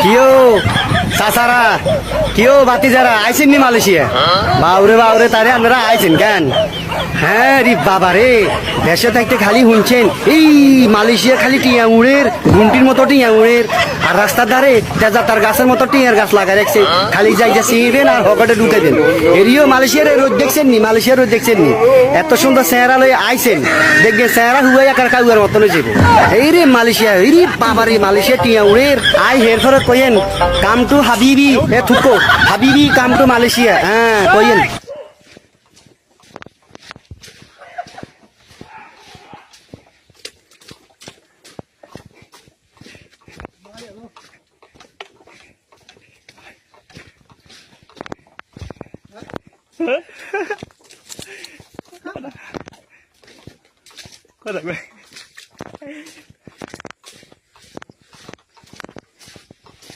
কিও চাচারা কিও বাতি যারা আইছেন নি মালয়েশিয়া? বাউরে তারে আপনারা আইছেন কেন? হ্যাঁ রে বাবা রে, দেশে থাকতে খালি শুনছেন এই মালয়েশিয়া খালি টিয়া উড়ের, ঘুমটির মতো টিয়া উড়ের, আর রাস্তার ধারে তেজাতার গাছের মতো টিয়ার গাছ লাগাই রাখছে, খালি যাই যা ছিঁড়বেন আর হকটে ঢুকে দেন। এরিও মালয়েশিয়ার রোদ দেখছেন নি? মালয়েশিয়ার রোদ দেখছেন নি? এত সুন্দর চেহারা লয়ে আইছেন, দেখবেন চেহারা হুয়াই একার কাউয়ার মতন হয়ে যাবে। এই রে মালয়েশিয়া, এই রে বাবা রে, মালয়েশিয়া টিয়া উড়ের আই হের ফরে কইেন কাম টু হাবিবি, এ থুকো হাবিবি কাম টু মালয়েশিয়া, হ্যাঁ কইেন। Có thật vậy.